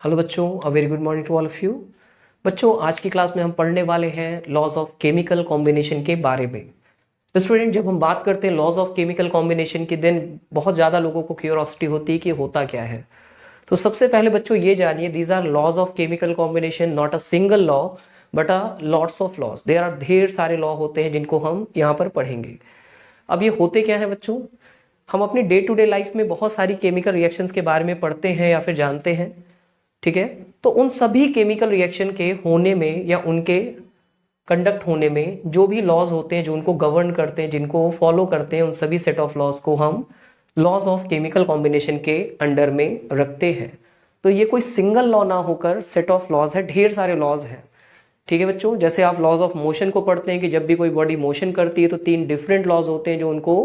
Hello बच्चों, a very good morning to all of you. बच्चों, आज की क्लास में हम पढ़ने वाले हैं लॉज ऑफ केमिकल कॉम्बिनेशन के बारे में। तो स्टूडेंट, जब हम बात करते हैं लॉज ऑफ केमिकल कॉम्बिनेशन की, देन बहुत ज़्यादा लोगों को क्यूरियोसिटी होती है कि होता क्या है। तो सबसे पहले बच्चों ये जानिए, these are laws of chemical combination, not a single law but a lots of laws. There are ढेर सारे लॉ होते हैं जिनको हम यहाँ पर पढ़ेंगे। अब ये होते क्या है बच्चों, हम अपनी डे टू डे लाइफ में बहुत सारी केमिकल रिएक्शंस के बारे में पढ़ते हैं या फिर जानते हैं। ठीक है, तो उन सभी केमिकल रिएक्शन के होने में या उनके कंडक्ट होने में जो भी लॉज होते हैं, जो उनको गवर्न करते हैं, जिनको फॉलो करते हैं, उन सभी सेट ऑफ लॉज को हम लॉज ऑफ केमिकल कॉम्बिनेशन के अंडर में रखते हैं। तो ये कोई सिंगल लॉ ना होकर सेट ऑफ लॉज है, ढेर सारे लॉज हैं। ठीक है बच्चों, जैसे आप लॉज ऑफ मोशन को पढ़ते हैं कि जब भी कोई बॉडी मोशन करती है तो 3 डिफरेंट लॉज होते हैं जो उनको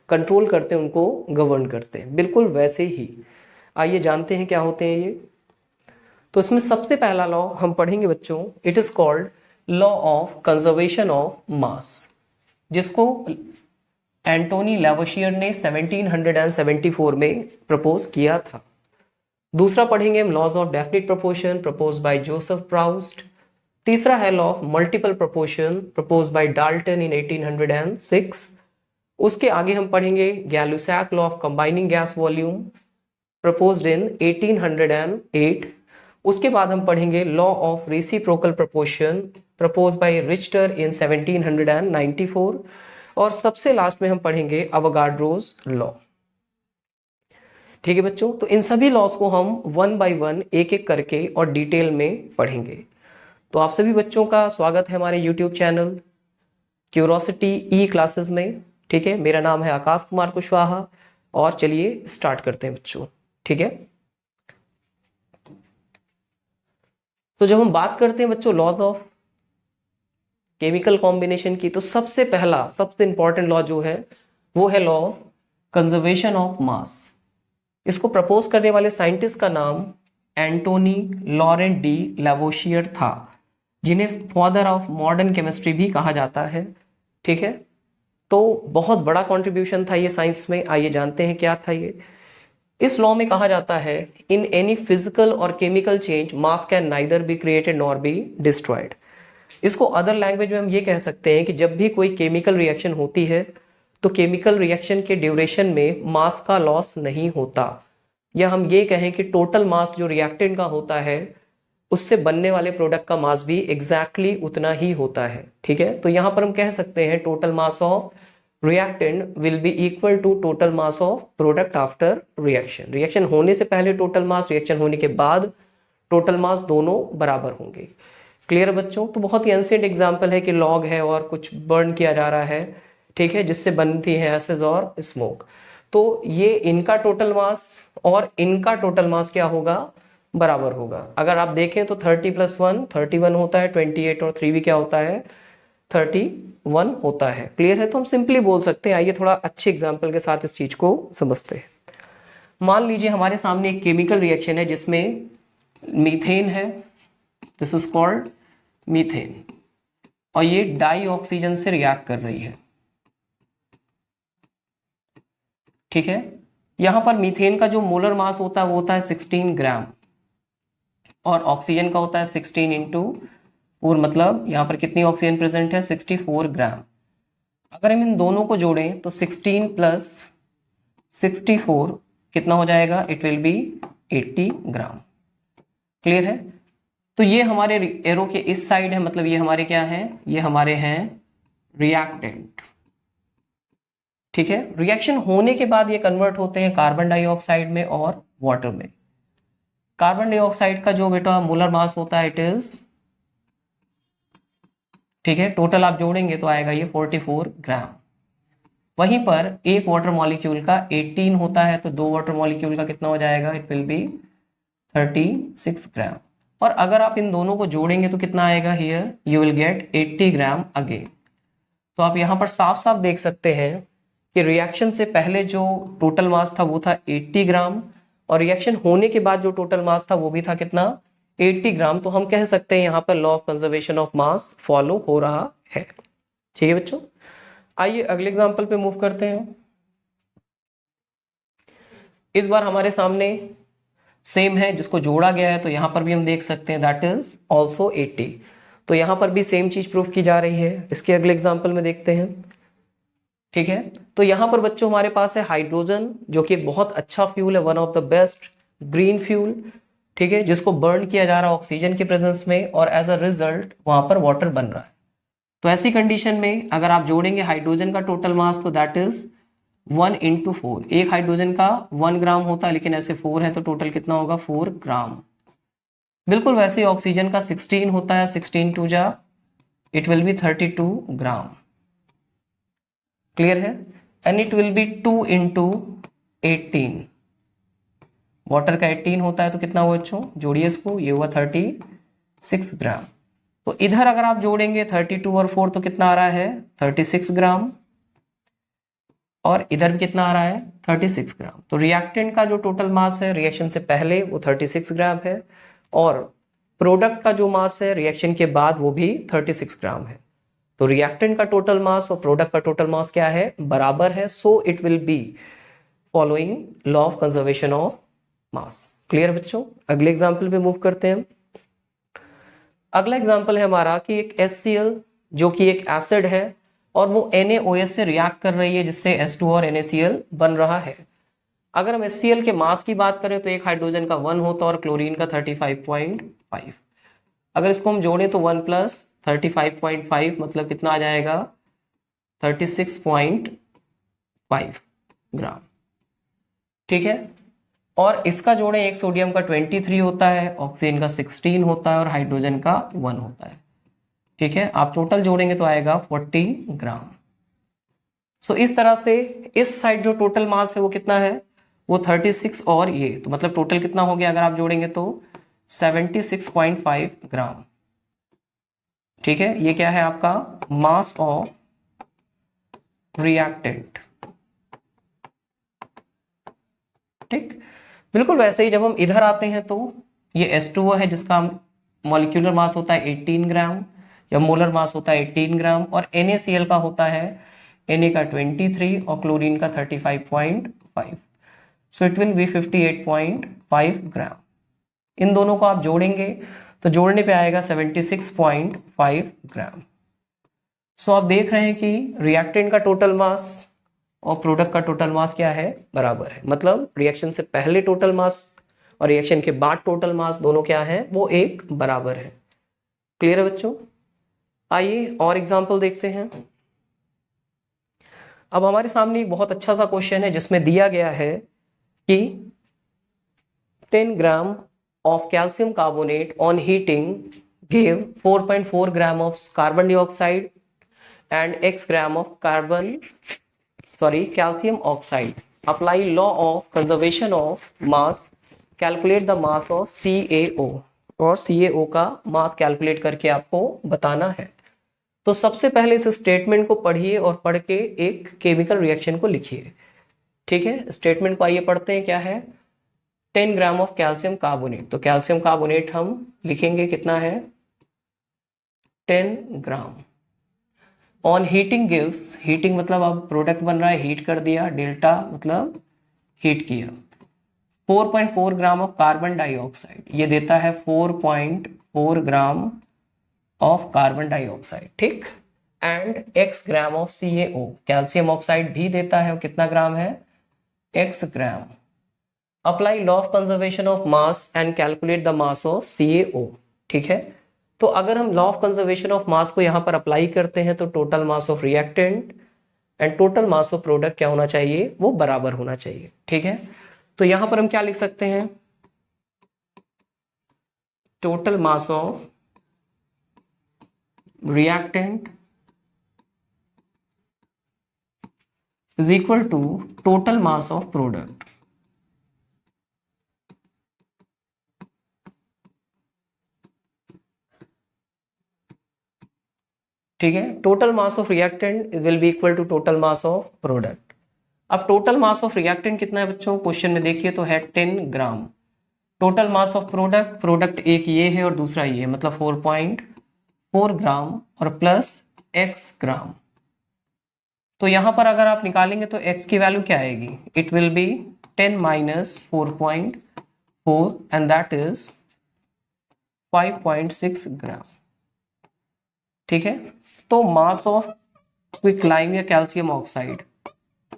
कंट्रोल करते हैं, उनको गवर्न करते हैं, बिल्कुल वैसे ही आइए जानते हैं क्या होते हैं ये। तो इसमें सबसे पहला लॉ हम पढ़ेंगे बच्चों, it is called law of conservation of mass, जिसको एंटोनी लैवोशियर ने 1774 में प्रपोज किया था। दूसरा पढ़ेंगे हम laws of definite proportion propose by Joseph Proust. तीसरा है law of multiple proportion propose by Dalton in 1806। उसके आगे हम पढ़ेंगे Gay Lussac law of combining gas volume proposed in 1808। उसके बाद हम पढ़ेंगे law of reciprocal proportion propose by Richter in 1794। और सबसे लास्ट में हम पढ़ेंगे अवोगाड्रोस लॉ। ठीक है बच्चों, तो इन सभी लॉस को हम वन बाय वन एक एक करके और डिटेल में पढ़ेंगे। तो आप सभी बच्चों का स्वागत है हमारे यूट्यूब चैनल क्यूरोसिटी ई क्लासेस में। ठीक है, मेरा नाम है आकाश कुमार कुशवाहा और चलिए स्टार्ट करते हैं बच्चों। ठीक है, तो जब हम बात करते हैं बच्चों लॉज ऑफ केमिकल कॉम्बिनेशन की, तो सबसे पहला सबसे इंपॉर्टेंट लॉ जो है वो है law of conservation of mass. इसको प्रपोज करने वाले साइंटिस्ट का नाम एंटोनी लॉरेंट डी लैवोशियर था, जिन्हें फादर ऑफ मॉडर्न केमिस्ट्री भी कहा जाता है। ठीक है, तो बहुत बड़ा कंट्रीब्यूशन था ये साइंस में। आइए जानते हैं क्या था ये। इस लॉ में कहा जाता है, इन एनी फिजिकल और chemical change mass can neither be created nor be destroyed. इसको अदर लैंग्वेज में हम ये कह सकते हैं कि जब भी कोई केमिकल रिएक्शन होती है तो केमिकल रिएक्शन के ड्यूरेशन में मास का लॉस नहीं होता, या हम ये कहें कि टोटल मास जो रिएक्टेंट का होता है उससे बनने वाले प्रोडक्ट का मास भी एग्जैक्टली उतना ही होता है। ठीक है, तो यहां पर हम कह सकते हैं total mass of reactant will be equal to total mass of product after reaction. Reaction होने से पहले टोटल मास, रिएक्शन होने के बाद टोटल मास, दोनों बराबर होंगे। क्लियर बच्चों, तो बहुत ही एंशिएंट एग्जांपल है कि लॉग है और कुछ बर्न किया जा रहा है, ठीक है, जिससे बनती है एसेस और स्मोक। तो ये इनका टोटल मास और इनका टोटल मास क्या होगा, बराबर होगा। अगर आप देखें तो 30 + 1 31 होता है, 28 और 3 भी क्या होता है, 31 होता है। क्लियर है, तो हम सिंपली बोल सकते हैं। आइए थोड़ा अच्छे एग्जाम्पल के साथ इस चीज को समझते हैं। मान लीजिए हमारे सामने एक केमिकल रिएक्शन है जिसमें मीथेन है, दिस इज कॉल्ड मीथेन, और ये डाई ऑक्सीजन से रिएक्ट कर रही है। ठीक है, यहां पर मीथेन का जो मोलर मास होता है वो होता है 16 ग्राम, और ऑक्सीजन का होता है 16 इंटू 4, मतलब यहां पर कितनी ऑक्सीजन प्रेजेंट है, 64 ग्राम। अगर हम इन दोनों को जोड़ें तो 16 + 64 कितना हो जाएगा, it will B 80 gram. Clear है, तो ये हमारे एरो के इस साइड है, मतलब ये हमारे क्या है, ये हमारे हैं रिएक्टेंट। ठीक है, रिएक्शन होने के बाद ये कन्वर्ट होते हैं कार्बन डाइऑक्साइड में और वाटर में। कार्बन डाइऑक्साइड का जो बेटा मोलर मास होता है इट इज, ठीक है, टोटल आप जोड़ेंगे तो आएगा ये 44 ग्राम। वहीं पर एक वाटर मॉलिक्यूल का 18 होता है, तो 2 वाटर मॉलिक्यूल का कितना हो जाएगा, इट विल बी 36 ग्राम। और अगर आप इन दोनों को जोड़ेंगे तो कितना आएगा, here you will get 80 gram again. तो आप यहां पर साफ साफ देख सकते हैं कि रिएक्शन से पहले जो टोटल मास था वो था 80 ग्राम, और रिएक्शन होने के बाद जो टोटल मास था वो भी था कितना, 80 ग्राम। तो हम कह सकते हैं यहाँ पर law of conservation of mass follow हो रहा है। ठीक है बच्चों, आइए अगले एग्जांपल पे मूव करते हैं। इस बार हमारे सामने सेम है, जिसको जोड़ा गया है तो यहाँ पर भी हम देख सकते हैं दैट इज ऑल्सो 80। तो यहाँ पर भी सेम चीज प्रूफ की जा रही है। इसके अगले एग्जाम्पल में देखते हैं। ठीक है, तो यहाँ पर बच्चों हमारे पास है हाइड्रोजन, जो कि एक बहुत अच्छा फ्यूल है, one of the best green fuel. ठीक है, जिसको बर्न किया जा रहा है ऑक्सीजन के प्रेजेंस में और एज अ रिजल्ट वहां पर वाटर बन रहा है। तो ऐसी कंडीशन में अगर आप जोड़ेंगे हाइड्रोजन का टोटल मास तो दैट इज 1 इंटू 4। एक हाइड्रोजन का 1 ग्राम होता है, लेकिन ऐसे 4 है तो टोटल कितना होगा 4 ग्राम। बिल्कुल वैसे ही ऑक्सीजन का 16 होता है, 16 टू जा it will be 32 gram. Clear है? And it will be 2 into 18। Water का 18 होता है तो कितना हुआ बच्चों, जोड़िए इसको, ये हुआ 36 ग्राम। तो इधर अगर आप जोड़ेंगे 32 और 4 तो कितना आ रहा है 36 ग्राम, और इधर भी कितना आ रहा है 36 ग्राम। तो रिएक्टेंट का जो टोटल मास है रिएक्शन से पहले वो 36 ग्राम है, और प्रोडक्ट का जो मास है रिएक्शन के बाद वो भी 36 ग्राम है। तो रिएक्टेंट का टोटल मास और प्रोडक्ट का टोटल मास क्या है, बराबर है। So it will be following law of conservation of mass. Clear बच्चों? अगले एग्जाम्पल पे मूव करते हैं। अगला एग्जाम्पल है हमारा कि एक HCl जो कि एक एसिड है और वो NaOH से रिएक्ट कर रही है, जिससे H2 और NaCl बन रहा है। अगर हम HCl के मास की बात करें तो एक हाइड्रोजन का 1 होता है और क्लोरीन का 35.5। अगर इसको हम जोड़ें तो 1 प्लस 35.5 मतलब कितना आ जाएगा 36.5 ग्राम। ठीक है, और इसका जोड़ें एक सोडियम का 23 होता है, ऑक्सीजन का 16 होता है और हाइड्रोजन का 1 होता है। ठीक है, आप टोटल जोड़ेंगे तो आएगा 40 ग्राम। सो इस तरह से इस साइड जो टोटल मास है वो कितना है, वो 36 और ये तो मतलब टोटल कितना हो गया अगर आप जोड़ेंगे तो 76.5 ग्राम। ठीक है, ये क्या है आपका मास ऑफ रिएक्टेंट। ठीक, बिल्कुल वैसे ही जब हम इधर आते हैं तो ये H2O है जिसका मॉलिक्यूलर मास होता है 18 ग्राम या मोलर मास होता है 18 ग्राम, और NaCl का होता है Na का 23 और क्लोरीन का 35.5। सो इट विल बी 58.5 ग्राम। इन दोनों को आप जोड़ेंगे तो जोड़ने पे आएगा 76.5 ग्राम। सो आप देख रहे हैं कि रिएक्टेंट का टोटल मास और प्रोडक्ट का टोटल मास क्या है, बराबर है। मतलब रिएक्शन से पहले टोटल मास और रिएक्शन के बाद टोटल मास दोनों क्या है, वो एक बराबर है। क्लियर है बच्चों? आइए और एग्जांपल देखते हैं। अब हमारे सामने एक बहुत अच्छा सा क्वेश्चन है जिसमें दिया गया है कि 10 gram of calcium carbonate on heating give 4.4 gram of carbon dioxide and x gram of calcium oxide. Apply law of conservation of mass. Calculate the mass of CaO. और CaO का मास कैलकुलेट करके आपको बताना है। तो सबसे पहले इस स्टेटमेंट को पढ़िए और पढ़ के एक केमिकल रिएक्शन को लिखिए। ठीक है, स्टेटमेंट को आइए पढ़ते हैं। क्या है 10 ग्राम ऑफ कैल्शियम कार्बोनेट, तो कैल्शियम कार्बोनेट हम लिखेंगे कितना है 10 ग्राम। ऑन हीटिंग गिव्स, हीटिंग मतलब अब प्रोडक्ट बन रहा है, हीट कर दिया, डेल्टा मतलब हीट किया। 4.4 ग्राम ऑफ कार्बन डाइऑक्साइड, ये देता है 4.4 ग्राम ऑफ कार्बन डाइऑक्साइड। ठीक, and x gram of CaO, calcium oxide भी देता है, कितना ग्राम है x gram. Apply law of conservation of mass and calculate the mass of CaO। ठीक है, तो अगर हम law of conservation of mass को यहां पर अप्लाई करते हैं तो total mass of reactant and total mass of product क्या होना चाहिए, वो बराबर होना चाहिए। ठीक है, तो यहां पर हम क्या लिख सकते हैं, total mass of reactant is equal to total mass of product. ठीक है, total mass of reactant will be equal to total mass of product. अब टोटल मास ऑफ रिएक्टेंट कितना है बच्चों, क्वेश्चन में देखिए तो है 10 gram. Total mass of product, product एक ये है और दूसरा ये, मतलब 4.4 ग्राम और प्लस x ग्राम। तो यहां पर अगर आप निकालेंगे तो x की वैल्यू क्या आएगी, it will B 10 minus 4.4 4 and that is 5.6 ग्राम। ठीक है, तो मास ऑफ क्विकलाइम या calcium oxide,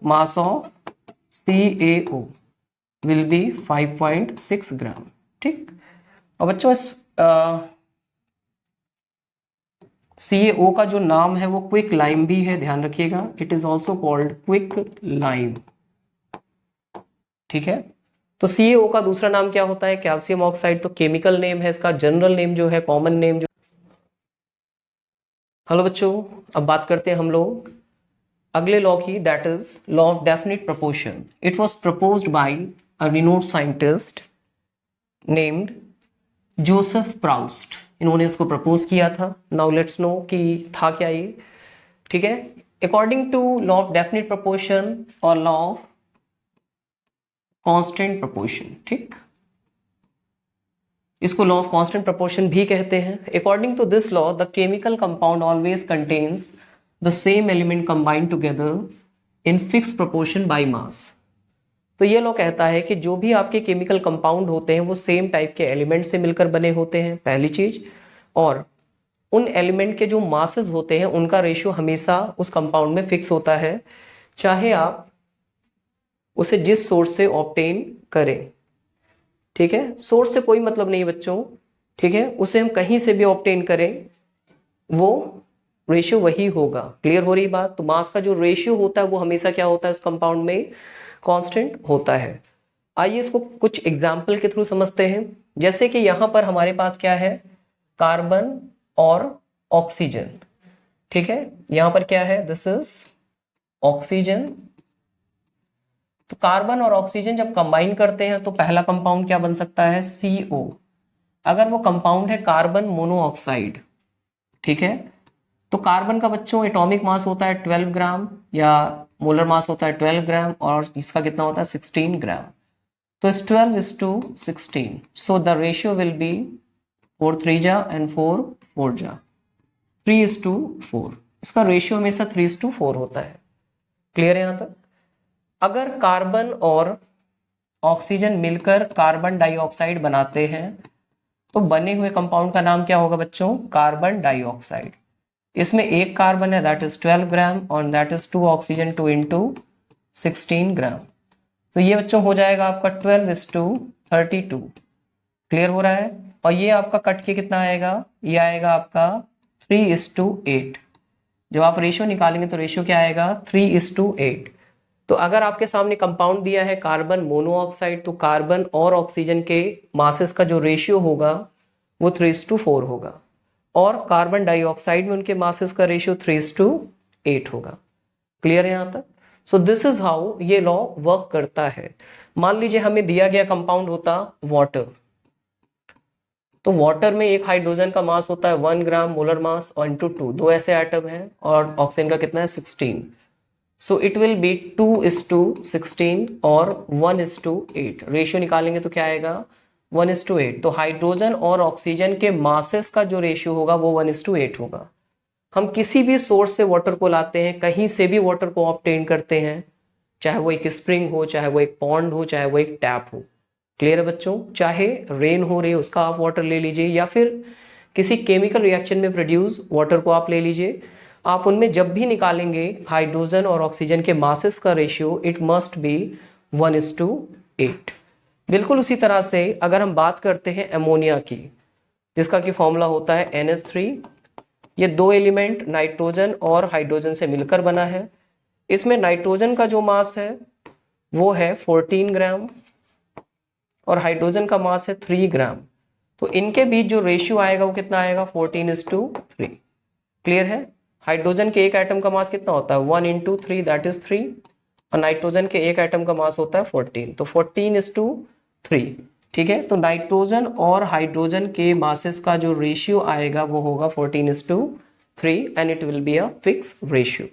mass of CaO will be 5.6 ग्राम। ठीक, और बच्चों इस CaO का जो नाम है वो क्विक लाइम भी है, ध्यान रखिएगा, it is also called quick lime. ठीक है, तो CaO का दूसरा नाम क्या होता है? Calcium oxide. तो केमिकल नेम है इसका, जनरल नेम जो है, कॉमन नेम जो। हेलो बच्चों, अब बात करते हैं हम लोग अगले लॉ की, that is law of definite proportion. It was proposed by a renowned scientist named Joseph Proust. इन्होंने इसको प्रपोज किया था। नाउ लेट्स नो कि था क्या ये। ठीक है, according to law of definite proportion और लॉ ऑफ कांस्टेंट प्रोपोर्शन, ठीक, इसको लॉ ऑफ कांस्टेंट प्रोपोर्शन भी कहते हैं। According to this law the chemical compound always contains the same element combined together in fix proportion by mass. तो ये law कहता है कि जो भी आपके केमिकल कंपाउंड होते हैं वो सेम टाइप के एलिमेंट से मिलकर बने होते हैं, पहली चीज, और उन एलिमेंट के जो मासेस होते हैं उनका रेशियो हमेशा उस कंपाउंड में फिक्स होता है, चाहे आप उसे जिस सोर्स से ऑब्टेन करें। ठीक है, सोर्स से कोई मतलब नहीं बच्चों। ठीक है, उसे हम कहीं से भी ऑब्टेन करें वो रेशियो वही होगा। क्लियर हो रही बात? तो मास का जो रेशियो होता है वो हमेशा क्या होता है उस कंपाउंड में? कांस्टेंट होता है। आइए इसको कुछ एग्जाम्पल के थ्रू समझते हैं। जैसे कि यहां पर हमारे पास क्या है? कार्बन और ऑक्सीजन। ठीक है, यहां पर क्या है? This is oxygen. तो कार्बन और ऑक्सीजन जब कंबाइन करते हैं तो पहला कंपाउंड क्या बन सकता है? CO। अगर वो कंपाउंड है कार्बन मोनोऑक्साइड, ठीक है, तो कार्बन का बच्चों एटॉमिक मास होता है 12 ग्राम या मोलर मास होता है 12 ग्राम, और इसका कितना होता है? 16 ग्राम। तो इस 12:16, so the ratio will be 4 3 जा एंड 4 4 जा, 3:4। इसका रेशियो हमेशा 3:4 होता है। क्लियर है यहां तक? अगर कार्बन और ऑक्सीजन मिलकर कार्बन डाइऑक्साइड बनाते हैं तो बने हुए कंपाउंड का नाम क्या होगा बच्चों? Carbon dioxide. इसमें एक कार्बन है दैट इज 12 ग्राम और दैट इज 2 ऑक्सीजन, 2 इंटू 16 ग्राम। तो ये बच्चों हो जाएगा आपका 12:32। क्लियर हो रहा है? और ये आपका कट के कितना आएगा? ये आएगा आपका 3:8। जब आप रेशियो निकालेंगे तो रेशियो क्या आएगा? 3:8। तो अगर आपके सामने कंपाउंड दिया है कार्बन मोनोऑक्साइड, तो कार्बन और ऑक्सीजन के मासेस का जो रेशियो होगा वो 3:4 होगा, और कार्बन डाइऑक्साइड में उनके मासेस का रेशियो 3:8 होगा। क्लियर है यहां तक? सो दिस इज हाउ ये लॉ वर्क करता है। मान लीजिए हमें दिया गया कंपाउंड होता वाटर, तो वाटर में एक हाइड्रोजन का मास होता है 1 ग्राम मोलर मास और इंटू 2, दो ऐसे एटम हैं, और ऑक्सीजन का कितना है? 16। सो इट विल बी 2:16 और 1:8। रेशियो निकालेंगे तो क्या आएगा? 1:8। तो हाइड्रोजन और ऑक्सीजन के मासेस का जो रेशियो होगा वो 1:8 होगा। हम किसी भी सोर्स से वाटर को लाते हैं, कहीं से भी वाटर को ऑब्टेन करते हैं, चाहे वो एक स्प्रिंग हो, चाहे वो एक पॉन्ड हो, चाहे वो एक टैप हो। क्लियर है बच्चों? चाहे रेन हो रही है उसका आप वाटर ले लीजिए, या फिर किसी केमिकल रिएक्शन में प्रोड्यूस वाटर को आप ले लीजिए। आप उनमें जब भी निकालेंगे हाइड्रोजन और ऑक्सीजन के मासेस का रेशियो, इट मस्ट बी 1:8। बिल्कुल उसी तरह से अगर हम बात करते हैं अमोनिया की, जिसका कि फॉर्मूला होता है NH3। ये दो एलिमेंट नाइट्रोजन और हाइड्रोजन से मिलकर बना है। इसमें नाइट्रोजन का जो मास है वो है 14 ग्राम और हाइड्रोजन का मास है 3 ग्राम। तो इनके बीच जो रेशियो आएगा वो कितना आएगा? 14:3। क्लियर है? हाइड्रोजन के एक एटम का मास कितना होता है? 1 इंटू 3 दैट इज 3, और नाइट्रोजन के एक एटम का मास होता है 14, तो 14:3। ठीक है, तो नाइट्रोजन और हाइड्रोजन के मासेस का जो रेशियो आएगा वो होगा 14:3 and it will be a fix ratio.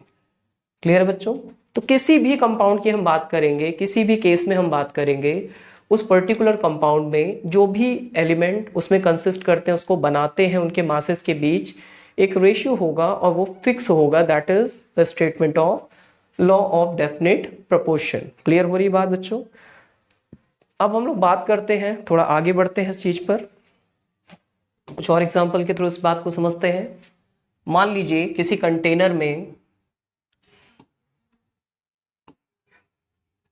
Clear बच्चों? तो किसी भी कंपाउंड की हम बात करेंगे, किसी भी केस में हम बात करेंगे, उस पर्टिकुलर कंपाउंड में जो भी एलिमेंट उसमें कंसिस्ट करते हैं, उसको बनाते हैं, उनके मासेस के बीच एक रेशियो होगा और वो फिक्स होगा। That is the statement of law of definite proportion. Clear हो रही बात बच्चों? अब हम लोग बात करते हैं, थोड़ा आगे बढ़ते हैं इस चीज पर, कुछ और एग्जाम्पल के थ्रू इस बात को समझते हैं। मान लीजिए किसी कंटेनर में,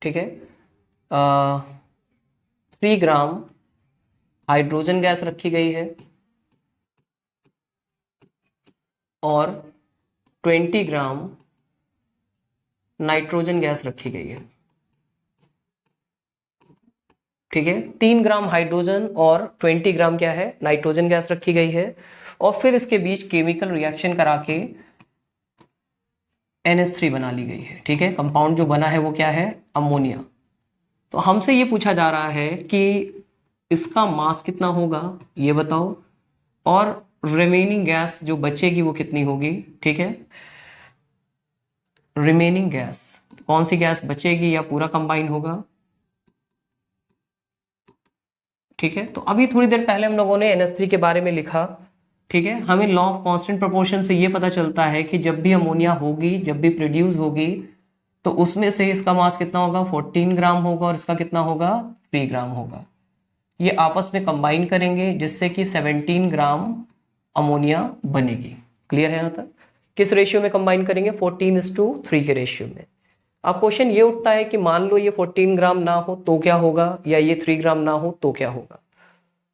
ठीक है, 3 ग्राम हाइड्रोजन गैस रखी गई है और 20 ग्राम नाइट्रोजन गैस रखी गई है। ठीक है, 3 ग्राम हाइड्रोजन और 20 ग्राम क्या है, नाइट्रोजन गैस रखी गई है, और फिर इसके बीच केमिकल रिएक्शन करा के NH3 बना ली गई है। ठीक है, कंपाउंड जो बना है वो क्या है, अमोनिया। तो हमसे ये पूछा जा रहा है कि इसका मास कितना होगा, ये बताओ, और रिमेनिंग गैस जो बचेगी वो कितनी होगी। ठीक है, रिमेनिंग गैस, कौन सी गैस बचेगी या पूरा कंबाइन होगा। ठीक है, तो अभी थोड़ी देर पहले हम लोगों ने NH3 के बारे में लिखा। ठीक है, हमें लॉ ऑफ कांस्टेंट प्रोपोर्शन से ये पता चलता है कि जब भी अमोनिया होगी, जब भी प्रोड्यूस होगी, तो उसमें से इसका मास कितना होगा, 14 ग्राम होगा, और इसका कितना होगा, 3 ग्राम होगा। ये आपस में कंबाइन करेंगे जिससे कि 17 ग्राम अमोनिया बनेगी। क्लियर है यहाँ तक। किस रेशियो में कंबाइन करेंगे, 14:3 के रेशियो में। अब क्वेश्चन ये उठता है कि मान लो ये 14 ग्राम ना हो तो क्या होगा, या ये 3 ग्राम ना हो तो क्या होगा।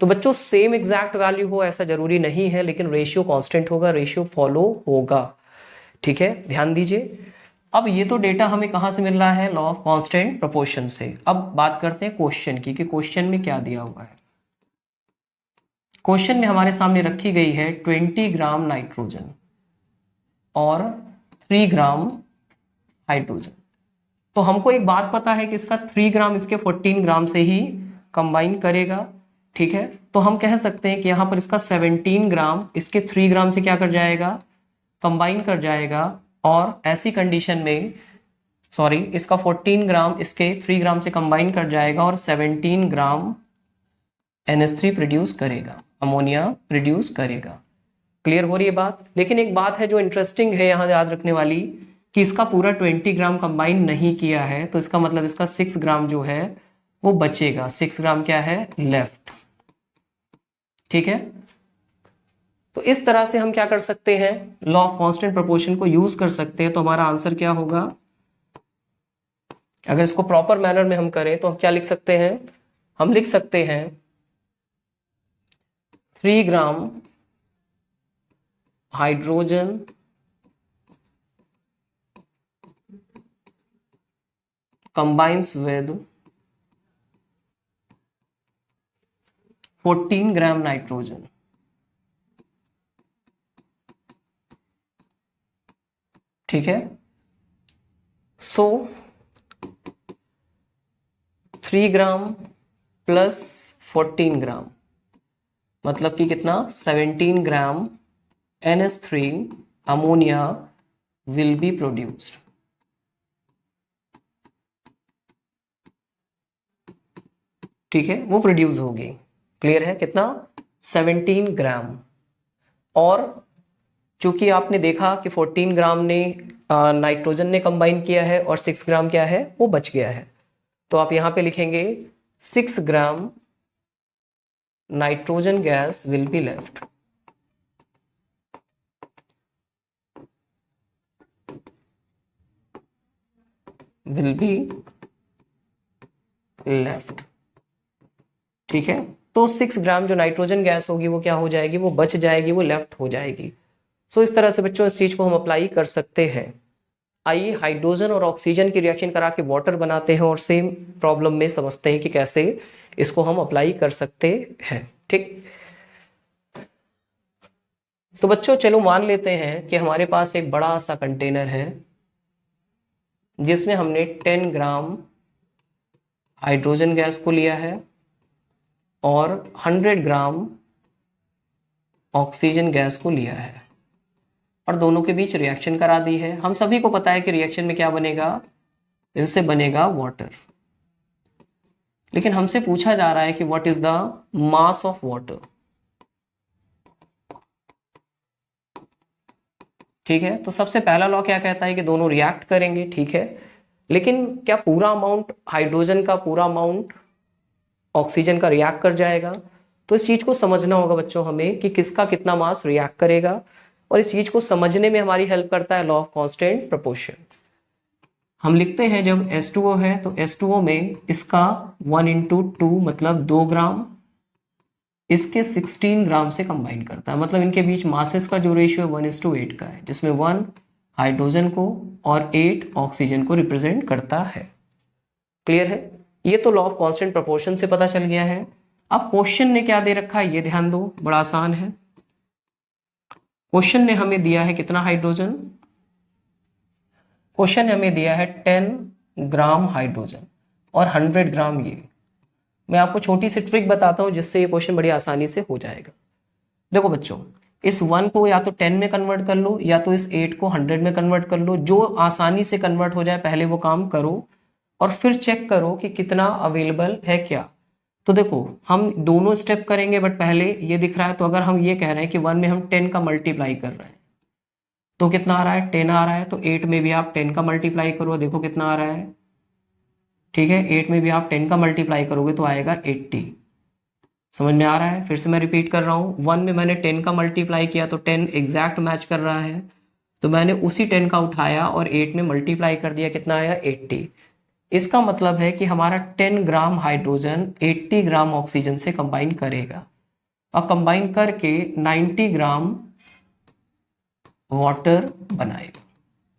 तो बच्चों सेम एग्जैक्ट वैल्यू हो ऐसा जरूरी नहीं है, लेकिन रेशियो कांस्टेंट होगा, रेशियो फॉलो होगा। ठीक है, ध्यान दीजिए। अब ये तो डेटा हमें कहां से मिल रहा है, लॉ ऑफ कांस्टेंट प्रोपोर्शन से। अब बात करते हैं क्वेश्चन की कि क्वेश्चन में क्या दिया हुआ है। क्वेश्चन में हमारे सामने रखी गई है 20 ग्राम नाइट्रोजन और 3 ग्राम हाइड्रोजन। तो हमको एक बात पता है कि इसका 3 ग्राम इसके 14 ग्राम से ही कंबाइन करेगा। ठीक है, तो हम कह सकते हैं कि यहां पर इसका 17 ग्राम इसके 3 ग्राम से क्या कर जाएगा, कंबाइन कर जाएगा, और ऐसी कंडीशन में सॉरी इसका 14 ग्राम इसके 3 ग्राम से कंबाइन कर जाएगा और 17 ग्राम NH3 प्रोड्यूस करेगा, अमोनिया प्रोड्यूस करेगा। क्लियर हो रही है बात। लेकिन एक बात है जो इंटरेस्टिंग है यहां याद रखने वाली, कि इसका पूरा 20 ग्राम कंबाइन नहीं किया है, तो इसका मतलब इसका 6 ग्राम जो है वो बचेगा। 6 ग्राम क्या है, लेफ्ट। ठीक है, तो इस तरह से हम क्या कर सकते हैं, लॉ ऑफ कांस्टेंट प्रोपोर्शन को यूज कर सकते हैं। तो हमारा आंसर क्या होगा, अगर इसको प्रॉपर मैनर में हम करें तो हम क्या लिख सकते हैं, हम लिख सकते हैं 3 gram hydrogen combines with 14 gram nitrogen. ठीक है, सो 3 ग्राम प्लस 14 ग्राम मतलब कि कितना, 17 ग्राम NH3 ammonia will be produced. ठीक है, वो प्रोड्यूस होगी। क्लियर है, कितना, 17 ग्राम। और चूंकि आपने देखा कि 14 ग्राम ने नाइट्रोजन ने कंबाइन किया है और 6 ग्राम क्या है, वो बच गया है। तो आप यहां पे लिखेंगे 6 gram nitrogen gas will be left. Will be left. ठीक है, तो 6 ग्राम जो नाइट्रोजन गैस होगी वो क्या हो जाएगी, वो बच जाएगी, वो लेफ्ट हो जाएगी। सो इस तरह से बच्चों इस चीज को हम अप्लाई कर सकते हैं। आइए हाइड्रोजन और ऑक्सीजन की रिएक्शन करा के वाटर बनाते हैं और सेम प्रॉब्लम में समझते हैं कि कैसे इसको हम अप्लाई कर सकते हैं। ठीक, तो बच्चों चलो मान लेते हैं कि हमारे पास एक बड़ा सा कंटेनर है जिसमें हमने 10 ग्राम हाइड्रोजन गैस को लिया है और 100 ग्राम ऑक्सीजन गैस को लिया है और दोनों के बीच रिएक्शन करा दी है। हम सभी को पता है कि रिएक्शन में क्या बनेगा, इससे बनेगा वाटर। लेकिन हमसे पूछा जा रहा है कि what is the mass of water. ठीक है, तो सबसे पहला लॉ क्या कहता है कि दोनों रिएक्ट करेंगे। ठीक है, लेकिन क्या पूरा अमाउंट हाइड्रोजन का पूरा अमाउंट ऑक्सीजन का रिएक्ट कर जाएगा। तो इस चीज को समझना होगा बच्चों हमें कि किसका कितना मास रिएक्ट करेगा, और इस चीज को समझने में हमारी हेल्प करता है लॉ ऑफ कांस्टेंट प्रोपोर्शन। हम लिखते हैं जब H2O है तो H2O में इसका 1 × 2 मतलब 2 ग्राम इसके 16 ग्राम से कंबाइन करता है, मतलब इनके बीच मासेस का जो रेशियो है 1:8 का है, जिसमें 1 हाइड्रोजन को और 8 ऑक्सीजन को रिप्रेजेंट करता है। क्लियर है? ये तो लॉ ऑफ कांस्टेंट प्रोपोर्शन से पता चल गया है। अब क्वेश्चन ने क्या दे रखा है ये ध्यान दो, बड़ा आसान है। क्वेश्चन ने हमें दिया है कितना हाइड्रोजन, क्वेश्चन ने हमें दिया है 10 ग्राम हाइड्रोजन और 100 ग्राम ये। मैं आपको छोटी सी ट्रिक बताता हूं जिससे ये क्वेश्चन बड़ी आसानी से हो जाएगा। देखो बच्चों, इस 1 को या तो 10 में कन्वर्ट कर लो या तो इस 8 को 100 में कन्वर्ट कर लो, जो आसानी से कन्वर्ट हो जाए पहले वो काम करो और फिर चेक करो कि कितना अवेलेबल है क्या। तो देखो हम दोनों स्टेप करेंगे, बट पहले ये दिख रहा है, तो अगर हम ये कह रहे हैं कि 1 में हम 10 का मल्टीप्लाई कर रहे हैं तो कितना आ रहा है, 10 आ रहा है। तो 8 में भी आप 10 का मल्टीप्लाई करो, देखो कितना आ रहा है। ठीक है, 8 में भी आप 10 का मल्टीप्लाई करोगे तो आएगा 80। समझ में आ रहा है? फिर से मैं रिपीट कर रहा हूँ, 1 में मैंने 10 का मल्टीप्लाई किया तो 10 एग्जैक्ट मैच कर रहा है, तो मैंने उसी 10 का उठाया और 8 में मल्टीप्लाई कर दिया, कितना आया 80। इसका मतलब है कि हमारा 10 ग्राम हाइड्रोजन 80 ग्राम ऑक्सीजन से कंबाइन करेगा और कंबाइन करके 90 ग्राम वाटर बनाएगा।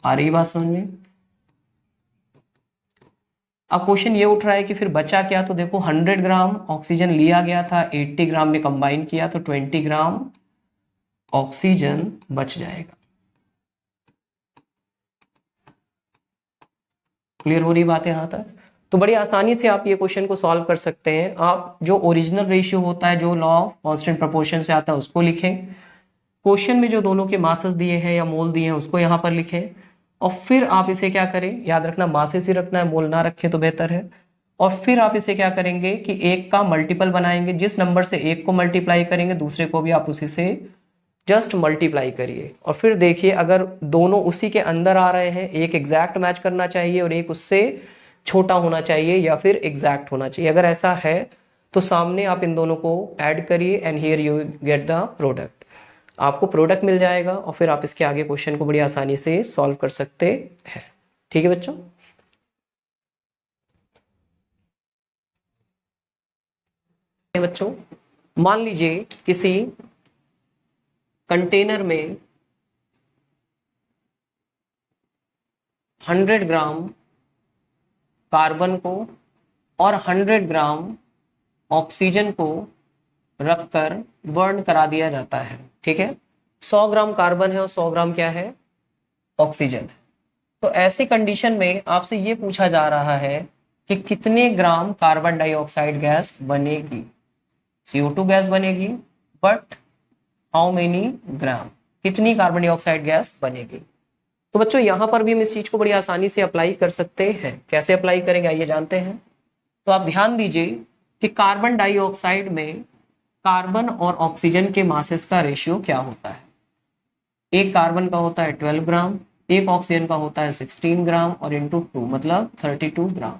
आ रही बात समझ में? अब क्वेश्चन ये उठ रहा है कि फिर बचा क्या, तो देखो 100 ग्राम ऑक्सीजन लिया गया था, 80 ग्राम में कंबाइन किया तो 20 ग्राम ऑक्सीजन बच जाएगा। क्लियर हो रही बात है यहां तक? तो बड़ी आसानी से आप ये क्वेश्चन को सॉल्व कर सकते हैं। आप जो ओरिजिनल रेशियो होता है जो लॉ ऑफ कांस्टेंट प्रोपोर्शन से आता है उसको लिखें, क्वेश्चन में जो दोनों के मासेस दिए हैं या मोल दिए हैं उसको यहां पर लिखें, और फिर आप इसे क्या करें, याद रखना मासेस ही रखना है, मोल ना रखें तो बेहतर है। और फिर आप इसे क्या करेंगे कि एक का मल्टीपल बनाएंगे, जिस नंबर से एक को मल्टीप्लाई करेंगे दूसरे को भी आप उसी से जस्ट मल्टीप्लाई करिए, और फिर देखिए अगर दोनों उसी के अंदर आ रहे हैं, एक एग्जैक्ट मैच करना चाहिए और एक उससे छोटा होना चाहिए या फिर एग्जैक्ट होना चाहिए। अगर ऐसा है तो सामने आप इन दोनों को ऐड करिए and here you get the product. आपको प्रोडक्ट मिल जाएगा और फिर आप इसके आगे क्वेश्चन को बड़ी आसानी से सॉल्व कर सकते हैं। ठीक है बच्चों? बच्चों मान लीजिए किसी कंटेनर में 100 ग्राम कार्बन को और 100 ग्राम ऑक्सीजन को रखकर बर्न करा दिया जाता है। ठीक है, 100 ग्राम कार्बन है और 100 ग्राम क्या है, ऑक्सीजन है। तो ऐसी कंडीशन में आपसे ये पूछा जा रहा है कि कितने ग्राम कार्बन डाइऑक्साइड गैस बनेगी, CO2 गैस बनेगी, बट हाउ मेनी ग्राम, कितनी कार्बन डाइऑक्साइड गैस बनेगी। तो बच्चों यहां पर भी हम इस चीज को बड़ी आसानी से अप्लाई कर सकते हैं। कैसे अप्लाई करेंगे आइए जानते हैं। तो आप ध्यान दीजिए कि कार्बन डाइऑक्साइड में कार्बन और ऑक्सीजन के मासेस का रेशियो क्या होता है। एक कार्बन का होता है 12 ग्राम, एक ऑक्सीजन का होता है 16 ग्राम और इंटू 2 मतलब 32 ग्राम।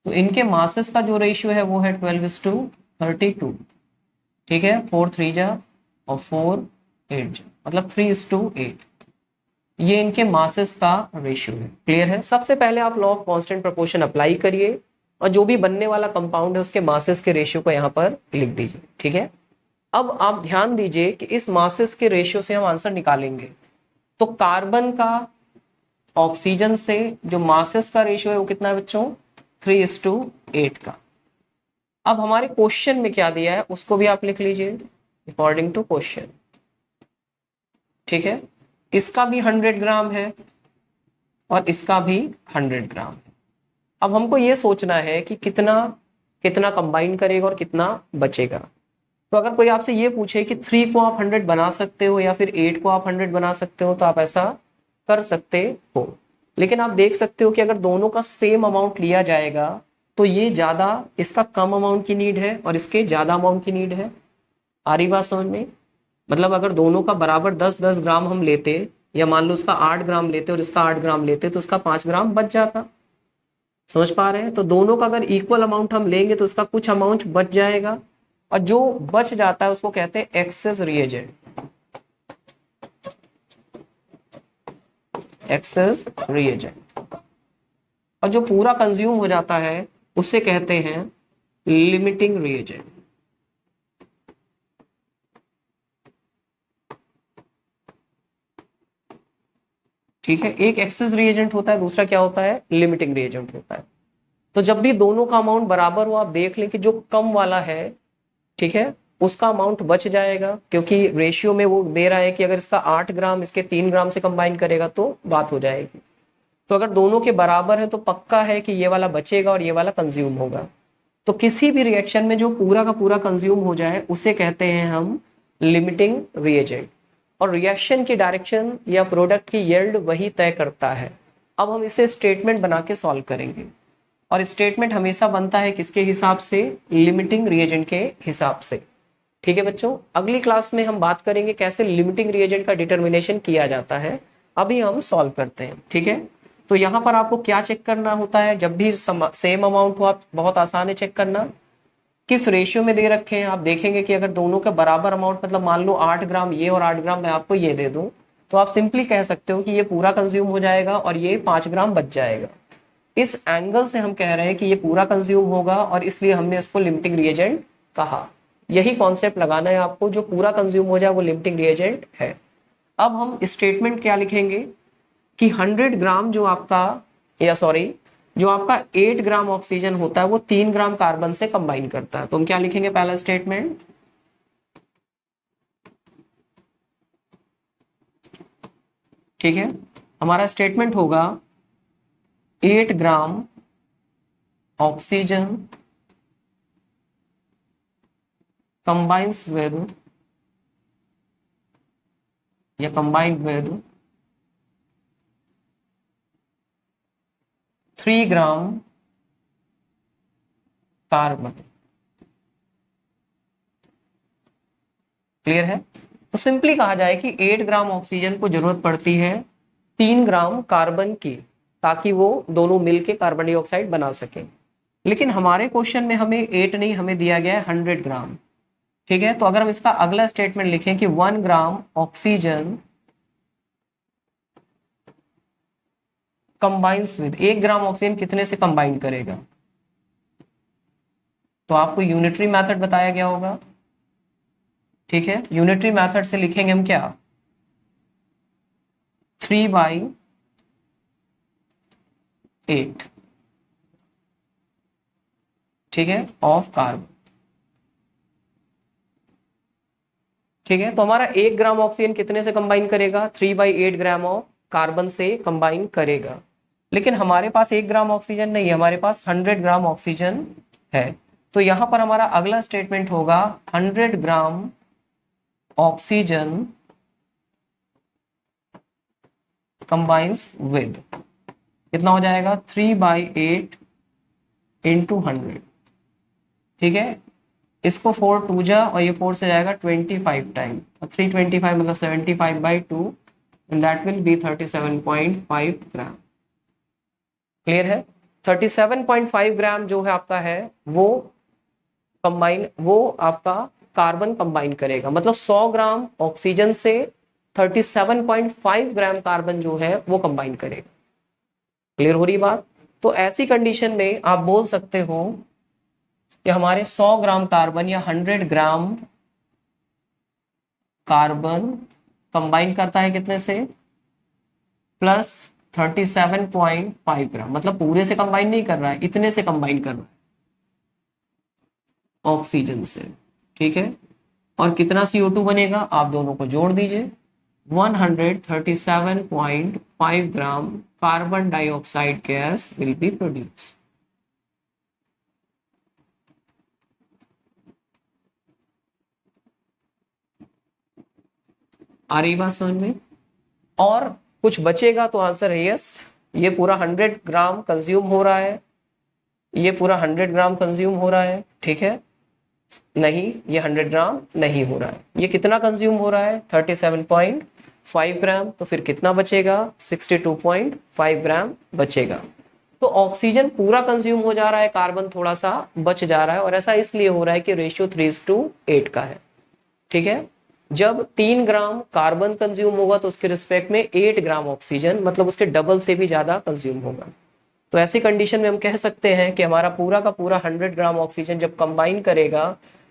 तो इनके मासेस का जो रेशियो है वो है 12:32। ठीक है, 4 3 जा और 4 8 जा मतलब 3:8। ये इनके मासेस का रेशियो है। क्लियर है? सबसे पहले आप law of constant proportion apply करिए और जो भी बनने वाला कंपाउंड है उसके मासेस के रेशियो को यहाँ पर लिख दीजिए। ठीक है, अब आप ध्यान दीजिए कि इस मासेस के रेशियो से हम आंसर निकालेंगे। तो कार्बन का ऑक्सीजन से जो मासेस का रेशियो है वो कितना है बच्चों, 3:8 का। अब हमारे क्वेश्चन में क्या दिया है उसको भी आप लिख लीजिए अकॉर्डिंग टू क्वेश्चन। ठीक है, इसका भी 100 ग्राम है और इसका भी 100 ग्राम है। अब हमको ये सोचना है कि कितना कितना कंबाइन करेगा और कितना बचेगा। तो अगर कोई आपसे ये पूछे कि 3 को आप 100 बना सकते हो या फिर 8 को आप 100 बना सकते हो तो आप ऐसा कर सकते हो, लेकिन आप देख सकते हो कि अगर दोनों का सेम अमाउंट लिया जाएगा तो ये ज्यादा, इसका कम अमाउंट की नीड है और इसके ज्यादा अमाउंट की नीड है। आ रही बात समझ में? मतलब अगर दोनों का बराबर 10-10 ग्राम हम लेते या मान लो उसका 8 ग्राम लेते और इसका 8 ग्राम लेते तो उसका 5 ग्राम बच जाता। समझ पा रहे हैं? तो दोनों का अगर इक्वल अमाउंट हम लेंगे तो उसका कुछ अमाउंट बच जाएगा, और जो बच जाता है उसको कहते हैं एक्सेस रिएजेंट। Access reagent. और जो पूरा कंज्यूम हो जाता है उसे कहते हैं लिमिटिंग रिएजेंट। ठीक है, एक एक्सेस रिएजेंट होता है, दूसरा क्या होता है, लिमिटिंग रिएजेंट होता है। तो जब भी दोनों का अमाउंट बराबर हो, आप देख लें कि जो कम वाला है, ठीक है, उसका अमाउंट बच जाएगा, क्योंकि रेशियो में वो दे रहा है कि अगर इसका 8 ग्राम इसके 3 ग्राम से कंबाइन करेगा तो बात हो जाएगी। तो अगर दोनों के बराबर है तो पक्का है कि ये वाला बचेगा और ये वाला कंज्यूम होगा। तो किसी भी रिएक्शन में जो पूरा का पूरा कंज्यूम हो जाए उसे कहते हैं हम लिमिटिंग रिएजेंट। और रिएक्शन की डायरेक्शन या प्रोडक्ट की यील्ड वही तय करता है। अब हम इसे स्टेटमेंट बना के सॉल्व करेंगे, और स्टेटमेंट हमेशा बनता है किसके हिसाब से, लिमिटिंग रिएजेंट के हिसाब से। ठीक है बच्चों, अगली क्लास में हम बात करेंगे कैसे लिमिटिंग रिएजेंट का डिटर्मिनेशन किया जाता है। अभी हम सॉल्व करते हैं। ठीक है, तो यहाँ पर आपको क्या चेक करना होता है, जब भी सेम अमाउंट हो, आप बहुत आसान है चेक करना, किस रेशियो में दे रखे हैं। आप देखेंगे कि अगर दोनों के बराबर अमाउंट, मतलब मान लो 8 ग्राम ये और 8 ग्राम मैं आपको ये दे दूं, तो आप सिंपली कह सकते हो कि ये पूरा कंज्यूम हो जाएगा और ये 5 ग्राम बच जाएगा। इस एंगल से हम कह रहे हैं कि ये पूरा कंज्यूम होगा, और इसलिए हमने इसको लिमिटिंग रिएजेंट कहा। यही कॉन्सेप्ट लगाना है आपको, जो पूरा कंज्यूम हो जाए वो लिमिटिंग रिएजेंट है। अब हम स्टेटमेंट क्या लिखेंगे कि 100 ग्राम जो आपका, या सॉरी, जो आपका 8 ग्राम ऑक्सीजन होता है वो 3 ग्राम कार्बन से कंबाइन करता है। तो हम क्या लिखेंगे, पहला स्टेटमेंट, ठीक है, हमारा स्टेटमेंट होगा 8 ग्राम ऑक्सीजन combines with या combined with 3 gram carbon. Clear है? तो सिंपली कहा जाए कि 8 ग्राम ऑक्सीजन को जरूरत पड़ती है 3 ग्राम कार्बन की, ताकि वो दोनों मिलके कार्बन डाइऑक्साइड बना सके। लेकिन हमारे क्वेश्चन में हमें 8 नहीं, हमें दिया गया है 100 ग्राम। ठीक है, तो अगर हम इसका अगला स्टेटमेंट लिखें कि 1 gram oxygen combines with, 1 gram oxygen कितने से कंबाइन करेगा, तो आपको यूनिटरी मेथड बताया गया होगा। ठीक है, यूनिटरी मेथड से लिखेंगे हम क्या, 3/8, ठीक है, ऑफ कार्बन। ठीक है, तो हमारा 1 ग्राम ऑक्सीजन कितने से कंबाइन करेगा, 3/8 ग्राम ऑफ कार्बन से कंबाइन करेगा। लेकिन हमारे पास 1 ग्राम ऑक्सीजन नहीं है, हमारे पास 100 ग्राम ऑक्सीजन है। तो यहां पर हमारा अगला स्टेटमेंट होगा 100 ग्राम ऑक्सीजन कंबाइंस विद, कितना हो जाएगा, 3/8 इंटू 100। ठीक है, इसको 4 2 जा, और ये 4 से जाएगा 25 टाइम, 325 मतलब 75/2, and that will be 37.5 gram. Clear है? 37.5 ग्राम जो है आपका है वो कंबाइन, वो आपका कार्बन कंबाइन करेगा, मतलब 100 ग्राम ऑक्सीजन से 37.5 ग्राम कार्बन जो है वो कंबाइन करेगा। क्लियर हो रही बात? तो ऐसी कंडीशन में आप बोल सकते हो कि हमारे 100 ग्राम कार्बन या 100 ग्राम कार्बन कंबाइन करता है कितने से, प्लस 37.5 ग्राम, मतलब पूरे से कंबाइन नहीं कर रहा है, इतने से कंबाइन कर रहा है ऑक्सीजन से। ठीक है, और कितना CO2 बनेगा, आप दोनों को जोड़ दीजिए, 137.5 gram carbon dioxide gas will be produce. आ रही बात समझ में? और कुछ बचेगा तो आंसर है यस। ये पूरा 100 ग्राम कंज्यूम हो रहा है, ये पूरा 100 ग्राम कंज्यूम हो रहा है। ठीक है, नहीं, ये 100 ग्राम नहीं हो रहा है। ये कितना कंज्यूम हो रहा है, 37.5 ग्राम। तो फिर कितना बचेगा, 62.5 ग्राम बचेगा। तो ऑक्सीजन पूरा कंज्यूम हो जा रहा है, कार्बन थोड़ा सा बच जा रहा है, और ऐसा इसलिए हो रहा है कि रेशियो 3:8 का है। ठीक है, जब 3 ग्राम कार्बन कंज्यूम होगा तो उसके रिस्पेक्ट में 8 ग्राम ऑक्सीजन, मतलब उसके डबल से भी ज्यादा कंज्यूम होगा। तो ऐसी कंडीशन में हम कह सकते हैं कि हमारा पूरा का पूरा 100 ग्राम ऑक्सीजन जब कंबाइन करेगा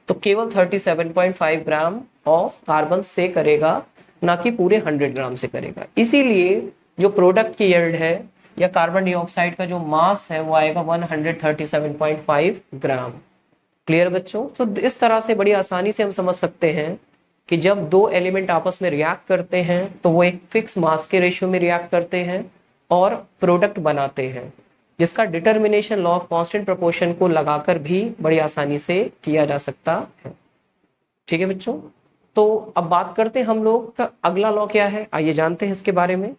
तो केवल 37.5 ग्राम ऑफ कार्बन से करेगा, ना कि पूरे 100 ग्राम से करेगा। इसीलिए जो प्रोडक्ट की यील्ड है या कार्बन डाइऑक्साइड का जो मास है वो आएगा 137.5 ग्राम। क्लियर बच्चों? तो इस तरह से बड़ी आसानी से हम समझ सकते हैं कि जब दो एलिमेंट आपस में रिएक्ट करते हैं तो वो एक फिक्स मास के रेशियो में रिएक्ट करते हैं और प्रोडक्ट बनाते हैं, जिसका determination law of constant proportion को लगाकर भी बड़ी आसानी से किया जा सकता है। ठीक है बच्चों, तो अब बात करते हैं हम लोग का अगला लॉ क्या है, आइए जानते हैं इसके बारे में।